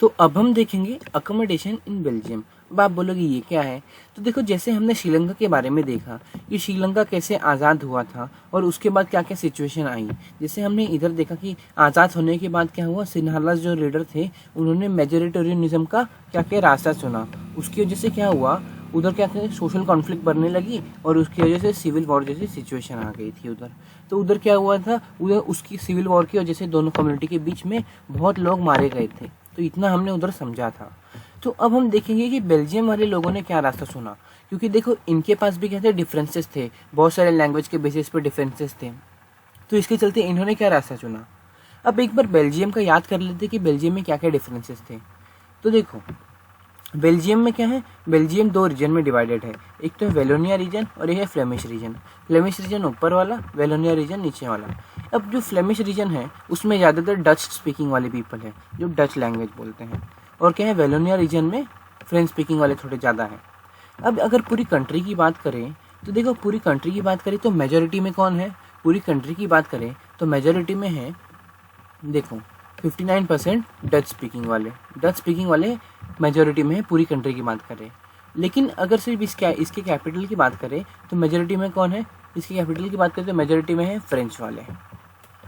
तो अब हम देखेंगे अकोमोडेशन इन बेल्जियम। अब आप बोलोगे ये क्या है? तो देखो, जैसे हमने श्रीलंका के बारे में देखा कि श्रीलंका कैसे आज़ाद हुआ था और उसके बाद क्या क्या सिचुएशन आई। जैसे हमने इधर देखा कि आज़ाद होने के बाद क्या हुआ, सिन्हाला जो लीडर थे उन्होंने मेजोरिटेरियनिज्म का क्या क्या रास्ता चुना। उसकी वजह से क्या हुआ, उधर क्या क्या सोशल कॉन्फ्लिक्ट बढ़ने लगी और उसकी वजह से सिविल वॉर जैसी सिचुएशन आ गई थी उधर। तो उधर क्या हुआ था, उधर उसकी सिविल वॉर की वजह से दोनों कम्युनिटी के बीच में बहुत लोग मारे गए थे। तो इतना हमने उधर समझा था। तो अब हम देखेंगे कि बेल्जियम वाले लोगों ने क्या रास्ता चुना, क्योंकि देखो इनके पास भी क्या थे, डिफरेंसेस थे, बहुत सारे लैंग्वेज के बेसिस पर डिफरेंसेस थे। तो इसके चलते इन्होंने क्या रास्ता चुना। अब एक बार बेल्जियम का याद कर लेते कि बेल्जियम में क्या क्या डिफरेंसेस थे। तो देखो, बेल्जियम में क्या है, बेल्जियम दो रीजन में डिवाइडेड है। एक तो है वेलोनिया रीजन और एक है फ्लेमिश रीजन। फ्लेमिश रीजन ऊपर वाला, वेलोनिया रीजन नीचे वाला। अब जो फ्लेमिश रीजन है उसमें ज़्यादातर डच स्पीकिंग वाले पीपल है जो डच लैंग्वेज बोलते हैं, और क्या है, वेलोनिया रीजन में फ्रेंच स्पीकिंग वाले थोड़े ज़्यादा हैं। अब अगर पूरी कंट्री की बात करें तो देखो, पूरी कंट्री की बात करें तो मेजोरिटी में कौन है, पूरी कंट्री की बात करें तो मेजोरिटी में है, देखो 59% डच स्पीकिंग वाले मेजोरिटी में है पूरी कंट्री की बात करें। लेकिन अगर सिर्फ इसके कैपिटल की बात करें तो मेजोरिटी में कौन है, इसकी कैपिटल की बात करें तो मेजोरिटी में है फ्रेंच वाले हैं।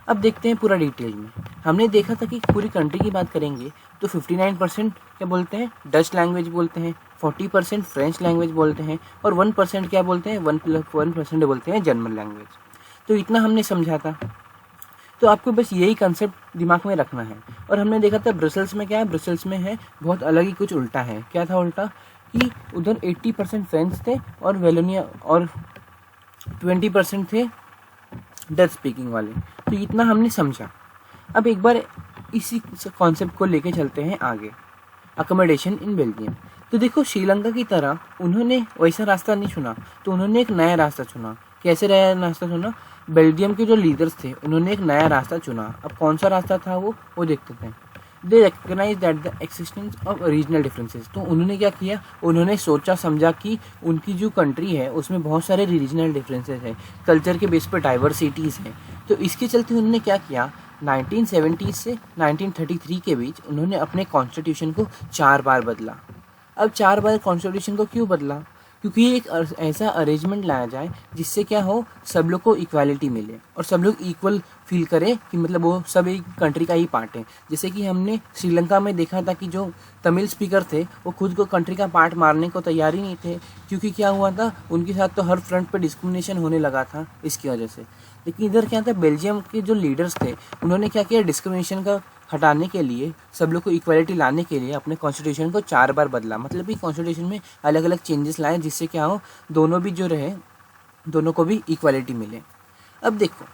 अब देखते हैं पूरा डिटेल में। हमने देखा था कि पूरी कंट्री की बात करेंगे तो 59% क्या बोलते हैं, डच लैंग्वेज बोलते हैं, 40% फ्रेंच लैंग्वेज बोलते हैं, और 1% क्या बोलते हैं, 1% बोलते हैं जर्मन लैंग्वेज। तो इतना हमने समझा था। तो आपको बस यही कंसेप्ट दिमाग में रखना है। और हमने देखा था ब्रसल्स में क्या है, ब्रसल्स में है बहुत अलग ही कुछ उल्टा है। क्या था उल्टा, कि उधर 80% फ्रेंच थे और वेलोनिया और 20% थे डच स्पीकिंग वाले। तो इतना हमने समझा। अब एक बार इसी कॉन्सेप्ट को लेके चलते हैं आगे, अकोमोडेशन इन बेल्जियम। तो देखो, श्रीलंका की तरह उन्होंने वैसा रास्ता नहीं चुना, तो उन्होंने एक नया रास्ता चुना। कैसे नया रास्ता चुना, बेल्जियम के जो लीडर्स थे उन्होंने एक नया रास्ता चुना। अब कौन सा रास्ता था वो देखते थे। They recognize that the existence of regional differences. तो उन्होंने क्या किया, उन्होंने सोचा समझा कि उनकी जो कंट्री है उसमें बहुत सारे रीजनल डिफरेंसेस हैं, कल्चर के बेस पर डाइवर्सिटीज़ हैं। तो इसके चलते उन्होंने क्या किया, 1970 से 1933 के बीच उन्होंने अपने कॉन्स्टिट्यूशन को 4 बार बदला। अब 4 बार कॉन्स्टिट्यूशन को क्यों बदला, क्योंकि एक ऐसा अरेंजमेंट लाया जाए जिससे क्या हो, सब लोग को इक्वालिटी मिले और सब लोग इक्वल फील करें कि मतलब वो सब एक कंट्री का ही पार्ट है। जैसे कि हमने श्रीलंका में देखा था कि जो तमिल स्पीकर थे वो खुद को कंट्री का पार्ट मारने को तैयार ही नहीं थे, क्योंकि क्या हुआ था, उनके साथ तो हर फ्रंट पर डिस्क्रिमिनेशन होने लगा था इसकी वजह से। लेकिन इधर क्या था, बेल्जियम के जो लीडर्स थे उन्होंने क्या किया, डिस्क्रिमिनेशन का हटाने के लिए, सब लोग को इक्वालिटी लाने के लिए अपने कॉन्स्टिट्यूशन को 4 बार बदला। मतलब कि कॉन्स्टिट्यूशन में अलग अलग चेंजेस लाए जिससे क्या हो, दोनों भी जो रहे, दोनों को भी इक्वालिटी मिले। अब देखो,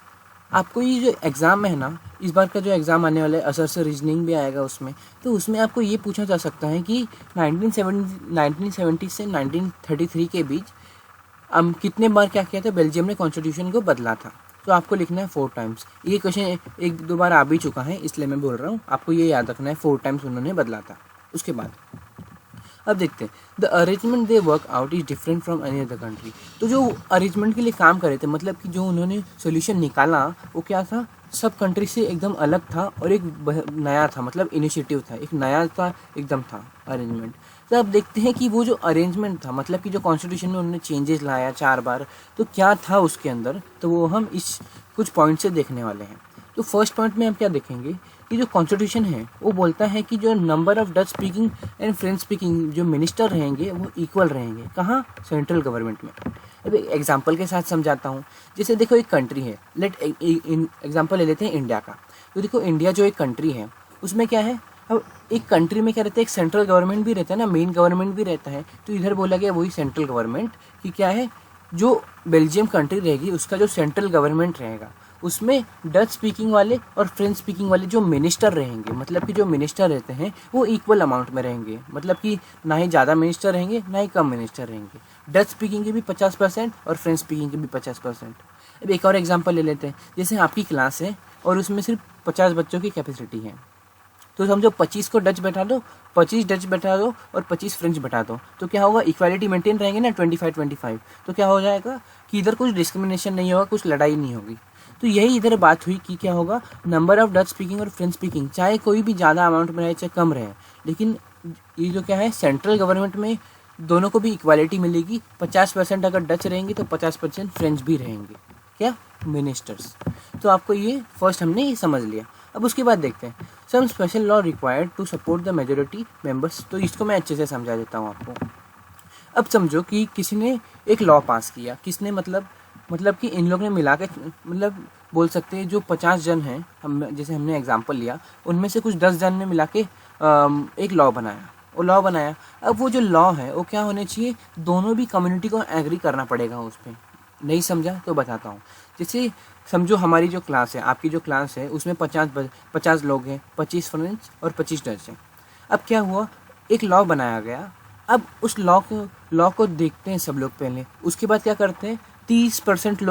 आपको ये जो एग्ज़ाम है ना, इस बार का जो एग्ज़ाम आने वाला है, असर से रीजनिंग भी आएगा उसमें। तो उसमें आपको ये पूछा जा सकता है कि 1970 से 1933 के बीच कितने बार क्या किया था, बेल्जियम ने कॉन्स्टिट्यूशन को बदला था। तो आपको लिखना है 4 टाइम्स। ये क्वेश्चन 1-2 बार आ भी चुका है, इसलिए मैं बोल रहा हूँ, आपको ये याद रखना है 4 टाइम्स उन्होंने बदला था। उसके बाद अब देखते हैं, the arrangement they work out is different from any other country. तो जो अरेंजमेंट के लिए काम करे थे, मतलब कि जो उन्होंने सोल्यूशन निकाला वो क्या था, सब कंट्री से एकदम अलग था और एक नया था, मतलब इनिशिएटिव था, एक नया था, एकदम था अरेंजमेंट। तो अब देखते हैं कि वो जो अरेंजमेंट था, मतलब कि जो कॉन्स्टिट्यूशन में उन्होंने चेंजेस लाया 4 बार, तो क्या था उसके अंदर, तो वो हम इस कुछ पॉइंट से देखने वाले हैं। तो फर्स्ट पॉइंट में हम क्या देखेंगे कि जो कॉन्स्टिट्यूशन है वो बोलता है कि जो number of Dutch speaking and French speaking जो मिनिस्टर रहेंगे वो इक्वल रहेंगे। कहाँ, सेंट्रल गवर्नमेंट में। अब एक एग्जांपल के साथ समझाता हूँ। जैसे देखो, एक कंट्री है, लेट एग्जांपल ले लेते हैं इंडिया का। तो देखो, इंडिया जो एक कंट्री है उसमें क्या है, अब एक कंट्री में क्या रहता है, एक सेंट्रल गवर्नमेंट भी रहता है ना, मेन गवर्नमेंट भी रहता है। तो इधर बोला गया वही सेंट्रल गवर्नमेंट कि क्या है, जो बेल्जियम कंट्री रहेगी उसका जो सेंट्रल गवर्नमेंट रहेगा उसमें डच स्पीकिंग वाले और फ्रेंच स्पीकिंग वाले जो मिनिस्टर रहेंगे, मतलब कि जो मिनिस्टर रहते हैं वो इक्वल अमाउंट में रहेंगे। मतलब कि ना ही ज़्यादा मिनिस्टर रहेंगे ना ही कम मिनिस्टर रहेंगे। डच स्पीकिंग के भी 50% और फ्रेंच स्पीकिंग के भी 50%। अब एक और एग्जांपल ले लेते हैं। जैसे आपकी क्लास है और उसमें सिर्फ 50 बच्चों की कैपेसिटी है, तो समझो 25 को डच बैठा दो, 25 डच बैठा दो और 25 फ्रेंच बैठा दो, तो क्या होगा, इक्वालिटी मेंटेन रहेंगे ना, 25-25। तो क्या हो जाएगा कि इधर कुछ डिस्क्रिमिनेशन नहीं होगा, कुछ लड़ाई नहीं होगी। तो यही इधर बात हुई कि क्या होगा, नंबर ऑफ डच स्पीकिंग और फ्रेंच स्पीकिंग चाहे कोई भी ज़्यादा अमाउंट में रहे चाहे कम रहे, लेकिन ये जो क्या है सेंट्रल गवर्नमेंट में दोनों को भी इक्वालिटी मिलेगी। 50% अगर डच रहेंगे तो 50% फ्रेंच भी रहेंगे, क्या मिनिस्टर्स। तो आपको ये फर्स्ट हमने ये समझ लिया। अब उसके बाद देखते हैं some special law required to support the majority members. तो इसको मैं अच्छे से समझा देता हूँ आपको। अब समझो कि किसी ने एक लॉ पास किया, किसने मतलब कि इन लोगों ने मिला के मतलब बोल सकते हैं जो 50 जन हैं, हम जैसे हमने एग्जांपल लिया, उनमें से कुछ 10 जन ने मिला के एक लॉ बनाया। वो लॉ बनाया, अब वो जो लॉ है वो क्या होने चाहिए, दोनों भी कम्युनिटी को एग्री करना पड़ेगा उस पर। नहीं समझा तो बताता हूँ। जैसे समझो हमारी जो क्लास है, आपकी जो क्लास है, उसमें 50 लोग हैं, 25 फ्रेंच और 25 डच हैं। अब क्या हुआ, एक लॉ बनाया गया। अब उस लॉ को देखते हैं सब लोग पहले, उसके बाद क्या करते हैं 30%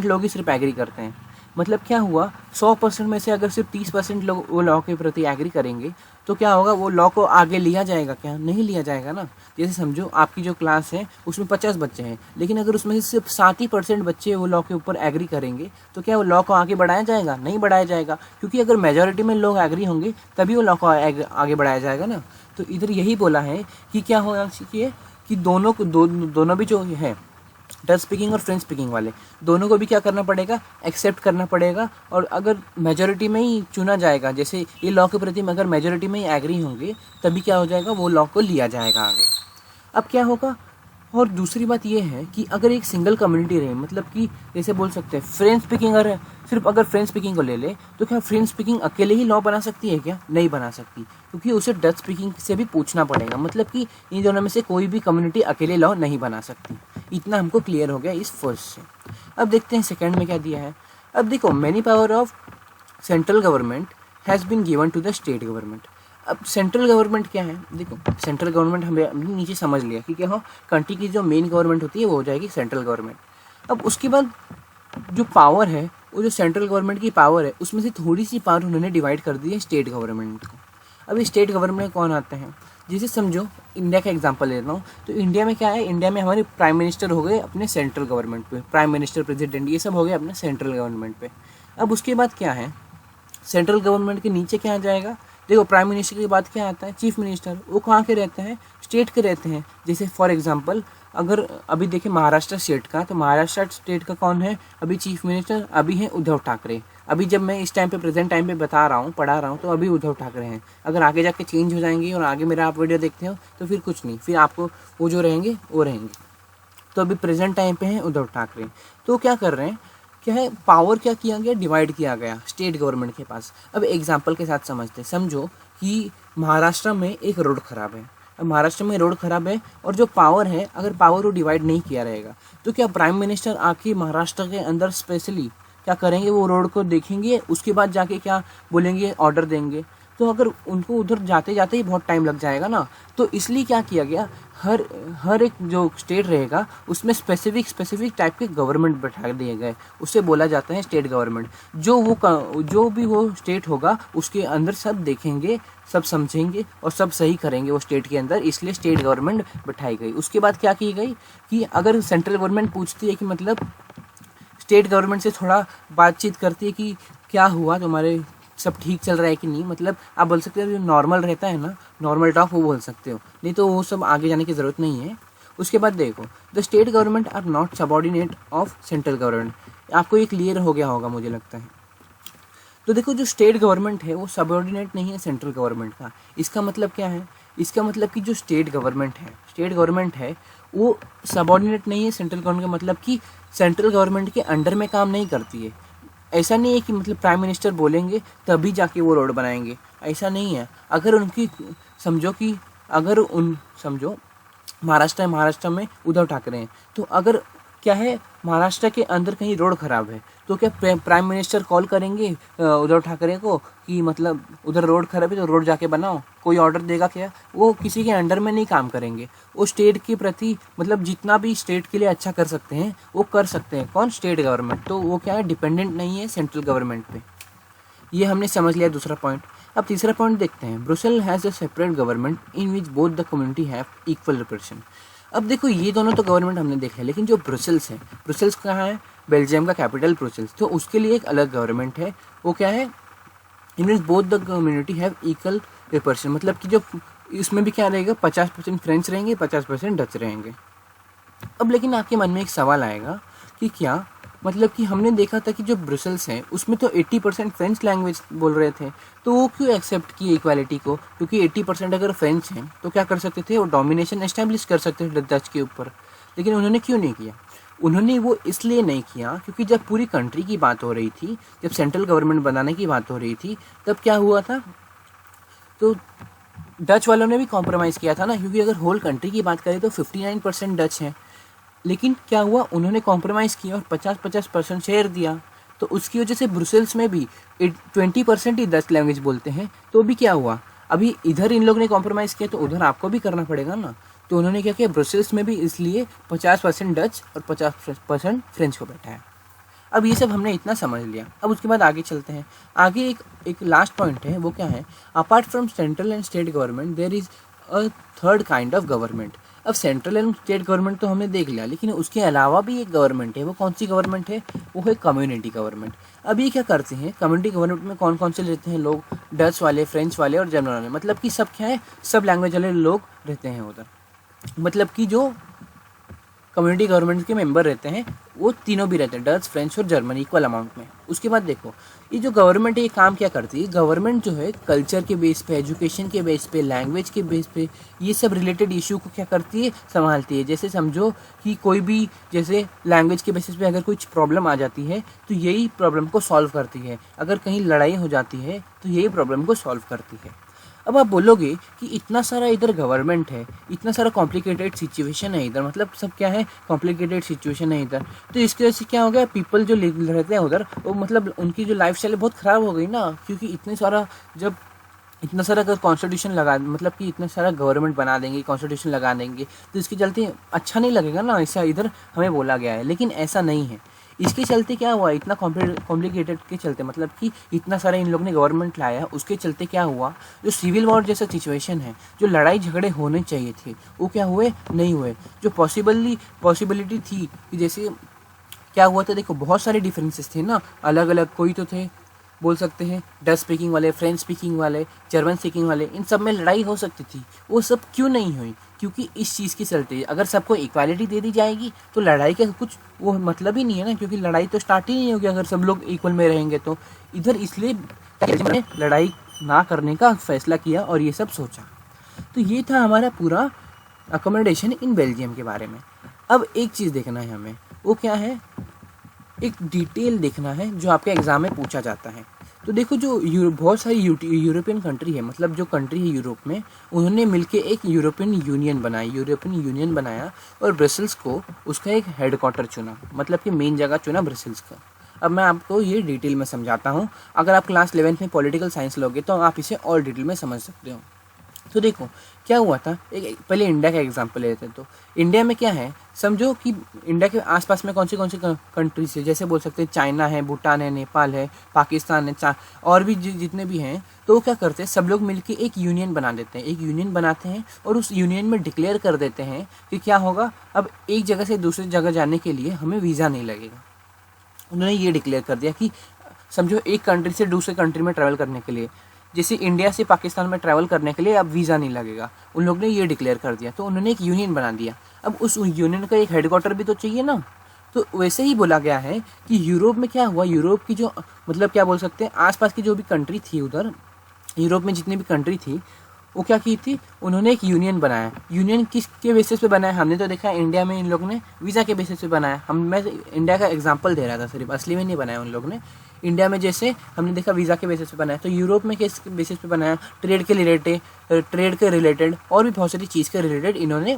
लोग ही सिर्फ एग्री करते हैं। मतलब क्या हुआ, 100% में से अगर सिर्फ 30% लोग वो लॉ के प्रति एग्री करेंगे तो क्या होगा, वो लॉ को आगे लिया जाएगा क्या, नहीं लिया जाएगा ना। जैसे समझो आपकी जो क्लास है उसमें 50 बच्चे हैं, लेकिन अगर उसमें से सिर्फ 7% बच्चे वो लॉ के ऊपर एग्री करेंगे तो क्या वो लॉ को आगे बढ़ाया जाएगा, नहीं बढ़ाया जाएगा। क्योंकि अगर मेजॉरिटी में लोग एग्री होंगे तभी वो लॉ को आगे बढ़ाया जाएगा ना। तो इधर यही बोला है कि क्या होना चाहिए कि दोनों भी जो है डच स्पीकिंग और फ्रेंच स्पीकिंग वाले, दोनों को भी क्या करना पड़ेगा, एक्सेप्ट करना पड़ेगा। और अगर मेजॉरिटी में ही चुना जाएगा, जैसे ये लॉ के प्रति अगर मेजॉरिटी में ही एग्री होंगे तभी क्या हो जाएगा, वो लॉ को लिया जाएगा आगे। अब क्या होगा, और दूसरी बात ये है कि अगर एक सिंगल कम्युनिटी रहे, मतलब कि जैसे बोल सकते हैं फ्रेंच स्पीकिंग, अगर फ्रेंच स्पीकिंग को ले ले तो क्या फ्रेंच स्पीकिंग अकेले ही लॉ बना सकती है क्या, नहीं बना सकती, क्योंकि उसे डच स्पीकिंग से भी पूछना पड़ेगा। मतलब कि इन दोनों में से कोई भी कम्युनिटी अकेले लॉ नहीं बना सकती। इतना हमको क्लियर हो गया इस फर्स्ट से। अब देखते हैं सेकेंड में क्या दिया है। अब देखो, many power of central government has been given to the state government. अब सेंट्रल गवर्नमेंट क्या है, देखो सेंट्रल गवर्नमेंट हमें नीचे समझ लिया कि क्या हो, कंट्री की जो मेन गवर्नमेंट होती है वो हो जाएगी सेंट्रल गवर्नमेंट। अब उसके बाद जो पावर है, वो जो सेंट्रल गवर्नमेंट की पावर है, उसमें से थोड़ी सी पावर उन्होंने डिवाइड कर दी है स्टेट गवर्नमेंट को। अब स्टेट गवर्नमेंट कौन आते हैं, जैसे समझो इंडिया का एग्जांपल लेता हूँ, तो इंडिया में क्या है, इंडिया में हमारे प्राइम मिनिस्टर हो गए अपने सेंट्रल गवर्नमेंट पे, प्राइम मिनिस्टर, प्रेसिडेंट, ये सब हो गए अपने सेंट्रल गवर्नमेंट पे। अब उसके बाद क्या है, सेंट्रल गवर्नमेंट के नीचे क्या आ जाएगा, देखो प्राइम मिनिस्टर के बाद क्या आता है, चीफ मिनिस्टर। वो कहाँ के रहते हैं, स्टेट के रहते हैं। जैसे फॉर एग्जांपल अगर अभी देखें महाराष्ट्र स्टेट का, तो महाराष्ट्र स्टेट का कौन है अभी चीफ मिनिस्टर, अभी है उद्धव ठाकरे। अभी जब मैं इस टाइम पे प्रेजेंट टाइम पे बता रहा हूँ, पढ़ा रहा हूँ, तो अभी उद्धव ठाकरे हैं। अगर आगे जाके चेंज हो जाएंगे और आगे मेरा आप वीडियो देखते हो तो फिर कुछ नहीं, फिर आपको वो जो रहेंगे वो रहेंगे। तो अभी प्रेजेंट टाइम पे हैं उद्धव ठाकरे। तो क्या कर रहे हैं, क्या है, पावर क्या किया गया, डिवाइड किया गया स्टेट गवर्नमेंट के पास। अब एग्जाम्पल के साथ समझते, समझो कि महाराष्ट्र में एक रोड खराब है। अब महाराष्ट्र में रोड खराब है और जो पावर है, अगर पावर वो डिवाइड नहीं किया रहेगा तो क्या प्राइम मिनिस्टर आके महाराष्ट्र के अंदर स्पेशली क्या करेंगे, वो रोड को देखेंगे, उसके बाद जाके क्या बोलेंगे, ऑर्डर देंगे। तो अगर उनको उधर जाते जाते ही बहुत टाइम लग जाएगा ना। तो इसलिए क्या किया गया, हर एक जो स्टेट रहेगा उसमें स्पेसिफिक टाइप के गवर्नमेंट बैठा दिए गए, उसे बोला जाता है स्टेट गवर्नमेंट। जो भी वो स्टेट होगा उसके अंदर सब देखेंगे, सब समझेंगे और सब सही करेंगे वो स्टेट के अंदर, इसलिए स्टेट गवर्नमेंट बैठाई गई। उसके बाद क्या की गई कि अगर सेंट्रल गवर्नमेंट पूछती है कि मतलब स्टेट गवर्नमेंट से थोड़ा बातचीत करती है कि क्या हुआ, तुम्हारे सब ठीक चल रहा है कि नहीं, मतलब आप बोल सकते हो जो नॉर्मल रहता है ना, नॉर्मल टॉक, वो बोल सकते हो, नहीं तो वो सब आगे जाने की ज़रूरत नहीं है। उसके बाद देखो, the state government are not subordinate of central government. आपको ये क्लियर हो गया होगा मुझे लगता है। तो देखो जो स्टेट गवर्नमेंट है वो सबऑर्डिनेट नहीं है सेंट्रल गवर्नमेंट का। इसका मतलब क्या है, इसका मतलब कि जो स्टेट गवर्नमेंट है वो सबऑर्डिनेट नहीं है सेंट्रल गवर्नमेंट का। मतलब कि सेंट्रल गवर्नमेंट के अंडर में काम नहीं करती है। ऐसा नहीं है कि मतलब प्राइम मिनिस्टर बोलेंगे तभी जाके वो रोड बनाएंगे, ऐसा नहीं है। अगर उनकी समझो महाराष्ट्र में उद्धव ठाकरे हैं, तो अगर क्या है महाराष्ट्र के अंदर कहीं रोड खराब है तो क्या प्राइम मिनिस्टर कॉल करेंगे उद्धव ठाकरे को कि मतलब उधर रोड खराब है तो रोड जाके बनाओ, कोई ऑर्डर देगा क्या? वो किसी के अंडर में नहीं काम करेंगे। वो स्टेट के प्रति मतलब जितना भी स्टेट के लिए अच्छा कर सकते हैं वो कर सकते हैं। कौन? State government. तो वो क्या है, डिपेंडेंट नहीं है सेंट्रल गवर्नमेंट पे। ये हमने समझ लिया दूसरा पॉइंट। अब तीसरा पॉइंट देखते हैं। Brussels has a separate government in which both the community have equal representation. अब देखो ये दोनों तो गवर्नमेंट हमने देखा है, लेकिन जो ब्रुसेल्स है, ब्रुसेल्स कहाँ है? बेल्जियम का कैपिटल ब्रुसेल्स, तो उसके लिए एक अलग गवर्नमेंट है। वो क्या है, it means both the community have equal representation, मतलब कि जो इसमें भी क्या रहेगा, 50% फ्रेंच रहेंगे, 50% डच रहेंगे। अब लेकिन आपके मन में एक सवाल आएगा कि क्या मतलब कि हमने देखा था कि जो ब्रुसेल्स है उसमें तो 80% फ्रेंच लैंग्वेज बोल रहे थे, तो वो क्यों एक्सेप्ट किए इक्वालिटी को? क्योंकि 80% अगर फ्रेंच हैं तो क्या कर सकते थे, वो डोमिनेशन एस्टेब्लिश कर सकते थे डच के ऊपर। लेकिन उन्होंने क्यों नहीं किया? उन्होंने वो इसलिए नहीं किया क्योंकि जब पूरी कंट्री की बात हो रही थी, जब सेंट्रल गवर्नमेंट बनाने की बात हो रही थी, तब क्या हुआ था, तो डच वालों ने भी कॉम्प्रोमाइज़ किया था ना, क्योंकि अगर होल कंट्री की बात करें तो 59% डच हैं। लेकिन क्या हुआ, उन्होंने कॉम्प्रोमाइज़ किया और 50-50% शेयर दिया, तो उसकी वजह से ब्रुसेल्स में भी 20% ही डच लैंग्वेज बोलते हैं। तो भी क्या हुआ, अभी इधर इन लोग ने कॉम्प्रोमाइज़ किया तो उधर आपको भी करना पड़ेगा ना। तो उन्होंने क्या किया, ब्रुसेल्स में भी इसलिए 50% डच और 50% फ्रेंच को बैठा है। अब ये सब हमने इतना समझ लिया, अब उसके बाद आगे चलते हैं। आगे एक लास्ट पॉइंट है, वो क्या है, apart from central and state government there is a third kind of government. अब सेंट्रल एंड स्टेट गवर्नमेंट तो हमने देख लिया, लेकिन उसके अलावा भी एक गवर्नमेंट है। वो कौन सी गवर्नमेंट है? वो है कम्युनिटी गवर्नमेंट। अब ये क्या करते हैं, कम्युनिटी गवर्नमेंट में कौन कौन से रहते हैं लोग? डच वाले, फ्रेंच वाले और जर्मन वाले, मतलब कि सब क्या है, सब लैंग्वेज वाले लोग रहते हैं उधर। मतलब कि जो कम्युनिटी गवर्नमेंट के मेंबर रहते हैं वो तीनों भी रहते हैं, डच, फ्रेंच और जर्मन, इक्वल अमाउंट में। उसके बाद देखो, ये जो गवर्नमेंट है ये काम क्या करती है? गवर्नमेंट जो है कल्चर के बेस पे, एजुकेशन के बेस पे, लैंग्वेज के बेस पे, ये सब रिलेटेड इशू को क्या करती है, संभालती है। जैसे समझो कि कोई भी, जैसे लैंग्वेज के बेसिस पे अगर कुछ प्रॉब्लम आ जाती है तो यही प्रॉब्लम को सॉल्व करती है। अगर कहीं लड़ाई हो जाती है तो यही प्रॉब्लम को सॉल्व करती है। अब आप बोलोगे कि इतना सारा इधर गवर्नमेंट है, इतना सारा कॉम्प्लिकेटेड सिचुएशन है इधर, मतलब सब क्या है, कॉम्प्लिकेटेड सिचुएशन है इधर, तो इसकी वजह से क्या हो गया, पीपल जो रहते हैं उधर, वो मतलब उनकी जो लाइफ स्टाइल बहुत ख़राब हो गई ना। क्योंकि जब इतना सारा अगर कॉन्स्टिट्यूशन लगा, मतलब कि इतना सारा गवर्नमेंट बना देंगे, कॉन्स्टिट्यूशन लगा देंगे, तो इसके चलते अच्छा नहीं लगेगा ना, ऐसा इधर हमें बोला गया है। लेकिन ऐसा नहीं है। इसके चलते क्या हुआ, इतना कॉम्प्लिकेटेड के चलते, मतलब कि इतना सारा इन लोग ने गवर्नमेंट लाया, उसके चलते क्या हुआ, जो सिविल वॉर जैसा सिचुएशन है, जो लड़ाई झगड़े होने चाहिए थे वो क्या हुए, नहीं हुए। जो पॉसिबिलिटी थी कि जैसे क्या हुआ था, देखो बहुत सारे डिफरेंसेस थे ना, अलग अलग कोई तो थे, बोल सकते हैं डच स्पीकिंग वाले, फ्रेंच स्पीकिंग वाले, जर्मन स्पीकिंग वाले, इन सब में लड़ाई हो सकती थी। वो सब क्यों नहीं हुई? क्योंकि इस चीज़ के चलते, अगर सबको इक्वालिटी दे दी जाएगी तो लड़ाई का कुछ वो मतलब ही नहीं है ना, क्योंकि लड़ाई तो स्टार्ट ही नहीं होगी अगर सब लोग इक्वल में रहेंगे। तो इधर इसलिए मैंने लड़ाई ना करने का फैसला किया और ये सब सोचा। तो ये था हमारा पूरा अकोमोडेशन इन बेल्जियम के बारे में। अब एक चीज़ देखना है हमें, वो क्या है, एक डिटेल देखना है जो आपके एग्ज़ाम में पूछा जाता है। तो देखो, जो बहुत सारी यूरोपियन कंट्री है, मतलब जो कंट्री है यूरोप में, उन्होंने मिलके एक यूरोपियन यूनियन बनाया और ब्रसेल्स को उसका एक हेडक्वार्टर चुना, मतलब कि मेन जगह चुना ब्रसेल्स का। अब मैं आपको ये डिटेल में समझाता हूँ। अगर आप क्लास 11th में पॉलिटिकल साइंस लोगे तो आप इसे और डिटेल में समझ सकते हो। तो देखो क्या हुआ था, एक पहले इंडिया का एग्जांपल लेते हैं। तो इंडिया में क्या है, समझो कि इंडिया के आसपास में कौन सी कंट्रीज है, जैसे बोल सकते हैं चाइना है, भूटान है, नेपाल है, पाकिस्तान है, और भी जितने भी हैं। तो वो क्या करते हैं, सब लोग मिलके एक यूनियन बना देते हैं, एक यूनियन बनाते हैं और उस यूनियन में डिक्लेयर कर देते हैं कि क्या होगा, अब एक जगह से दूसरी जगह जाने के लिए हमें वीज़ा नहीं लगेगा। उन्होंने ये डिक्लेयर कर दिया कि समझो एक कंट्री से दूसरे कंट्री में ट्रैवल करने के लिए, जैसे इंडिया से पाकिस्तान में ट्रैवल करने के लिए अब वीज़ा नहीं लगेगा, उन लोग ने ये डिक्लेयर कर दिया। तो उन्होंने एक यूनियन बना दिया। अब उस यूनियन का एक हेडक्वार्टर भी तो चाहिए ना। तो वैसे ही बोला गया है कि यूरोप में क्या हुआ, यूरोप की जो मतलब क्या बोल सकते हैं, आसपास की जो भी कंट्री थी उधर, यूरोप में जितनी भी कंट्री थी, वो क्या की थी, उन्होंने एक यूनियन बनाया। यूनियन किसके बेसिस पे बनाया, हमने तो देखा इंडिया में इन लोग ने वीज़ा के बेसिस पे बनाया। मैं इंडिया का एग्जांपल दे रहा था सिर्फ, असली में नहीं बनाया उन लोग ने। इंडिया में जैसे हमने देखा वीज़ा के बेसिस पे बनाया, तो यूरोप में किस बेसिस पे बनाया, ट्रेड के रिलेटेड और भी बहुत सारी चीज़ के रिलेटेड इन्होंने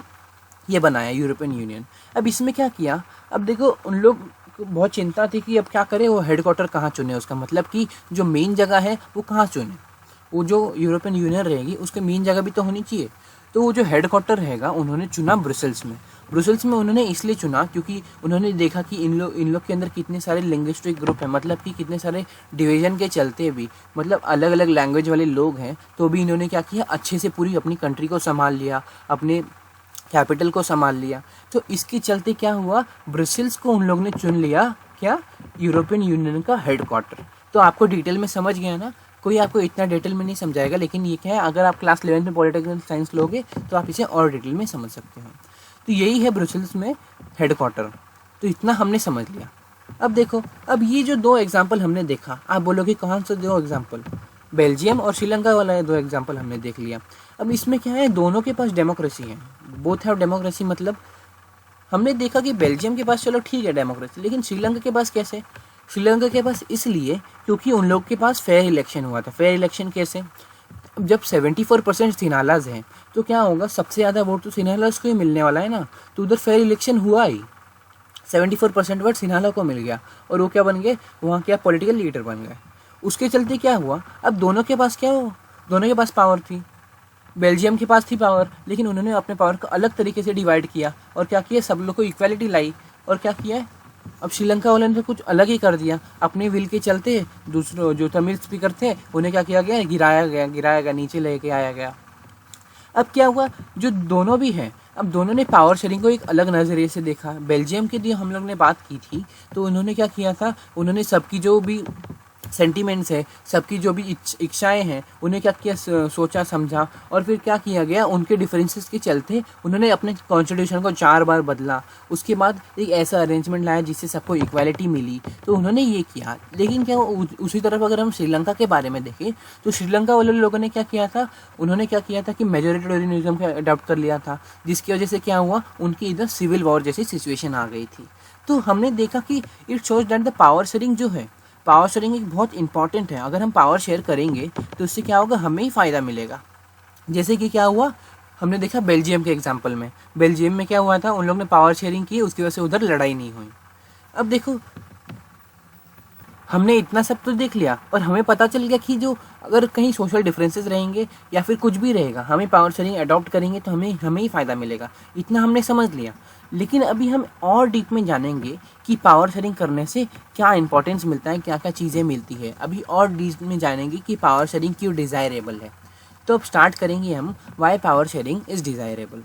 ये बनाया यूरोपियन यूनियन। अब इसमें क्या किया, अब देखो उन लोग को बहुत चिंता थी कि अब क्या करें, वो हेडक्वार्टर कहाँ चुने, उसका मतलब कि जो मेन जगह है वो कहाँ चुने। वो जो यूरोपियन यूनियन रहेगी उसके मेन जगह भी तो होनी चाहिए। तो वो जो हेडक्वार्टर रहेगा उन्होंने चुना ब्रुसेल्स में। ब्रुसेल्स में उन्होंने इसलिए चुना क्योंकि उन्होंने देखा कि इन लोग के अंदर कितने सारे लिंग्विस्टिक ग्रुप हैं, मतलब कि कितने सारे डिवीज़न के चलते भी, मतलब अलग अलग लैंग्वेज वाले लोग हैं, तो भी इन्होंने क्या किया, अच्छे से पूरी अपनी कंट्री को संभाल लिया, अपने कैपिटल को संभाल लिया। तो इसके चलते क्या हुआ, ब्रुसेल्स को उन लोग ने चुन लिया क्या, यूरोपियन यूनियन का हेडक्वार्टर। तो आपको डिटेल में समझ गया ना, कोई आपको इतना डिटेल में नहीं समझाएगा, लेकिन ये क्या है, अगर आप क्लास 11th में पॉलिटिकल साइंस लोगे तो आप इसे और डिटेल में समझ सकते हो। तो यही है ब्रुसेल्स में हेडक्वार्टर। तो इतना हमने समझ लिया। अब देखो, अब ये जो दो एग्जाम्पल हमने देखा, आप बोलोगे कौन सा दो एग्जाम्पल, बेल्जियम और श्रीलंका वाला दो एग्जाम्पल हमने देख लिया। अब इसमें क्या है, दोनों के पास डेमोक्रेसी है, बोथ हैव डेमोक्रेसी। मतलब हमने देखा कि बेल्जियम के पास चलो ठीक है डेमोक्रेसी, लेकिन श्रीलंका के पास कैसे, श्रीलंका के पास इसलिए क्योंकि उन लोग के पास फेयर इलेक्शन हुआ था। फेयर इलेक्शन कैसे, जब 74% सिन्हालाज हैं तो क्या होगा, सबसे ज़्यादा वोट तो सिन्हालाज को ही मिलने वाला है ना, तो उधर फेयर इलेक्शन हुआ ही, 74% वोट सिन्हाला को मिल गया और वो क्या बन गए, वहाँ क्या पॉलिटिकल लीडर बन गए। उसके चलते क्या हुआ, अब दोनों के पास क्या हो, दोनों के पास पावर थी। बेल्जियम के पास थी पावर, लेकिन उन्होंने अपने पावर को अलग तरीके से डिवाइड किया और क्या किया, सब लोग को इक्वालिटी लाई। और क्या किया है, अब श्रीलंका वाले ने तो कुछ अलग ही कर दिया, अपने विल के चलते दूसरों जो तमिल स्पीकर थे उन्हें क्या किया गया, गिराया गया, नीचे लेके आया गया। अब क्या हुआ, जो दोनों भी हैं, अब दोनों ने पावर शेयरिंग को एक अलग नज़रिए से देखा। बेल्जियम के लिए हम लोग ने बात की थी, तो उन्होंने क्या किया था, उन्होंने सबकी जो भी सेंटीमेंट्स है, सबकी जो भी इच्छाएं हैं, उन्हें क्या किया, सोचा समझा, और फिर क्या किया गया, उनके डिफरेंसेस के चलते उन्होंने अपने कॉन्स्टिट्यूशन को 4 बार बदला। उसके बाद एक ऐसा अरेंजमेंट लाया जिससे सबको इक्वालिटी मिली, तो उन्होंने ये किया। लेकिन क्या उसी तरफ अगर हम श्रीलंका के बारे में देखें, तो श्रीलंका वाले लोगों ने क्या किया था, उन्होंने क्या किया था कि मेजोरिटेरियनिज्म का अडॉप्ट कर लिया था, जिसकी वजह से क्या हुआ, उनकी इधर सिविल वॉर जैसी सिचुएशन आ गई थी। तो हमने देखा कि it shows that the power sharing जो है, पावर शेयरिंग एक बहुत इंपॉर्टेंट है। अगर हम पावर शेयर करेंगे तो उससे क्या होगा, हमें ही फ़ायदा मिलेगा। जैसे कि क्या हुआ, हमने देखा बेल्जियम के एग्जांपल में, बेल्जियम में क्या हुआ था, उन लोग ने पावर शेयरिंग की, उसकी वजह से उधर लड़ाई नहीं हुई। अब देखो, हमने इतना सब तो देख लिया और हमें पता चल गया कि जो अगर कहीं सोशल डिफरेंसेस रहेंगे या फिर कुछ भी रहेगा, हमें पावर शेयरिंग अडॉप्ट करेंगे तो हमें ही फ़ायदा मिलेगा। इतना हमने समझ लिया। लेकिन अभी हम और डीप में जानेंगे कि पावर शेयरिंग करने से क्या इंपॉर्टेंस मिलता है, क्या क्या चीज़ें मिलती है। अभी और डीप में जानेंगे कि पावर शेयरिंग क्यों डिज़ायरेबल है। तो अब स्टार्ट करेंगे हम, why power sharing is desirable.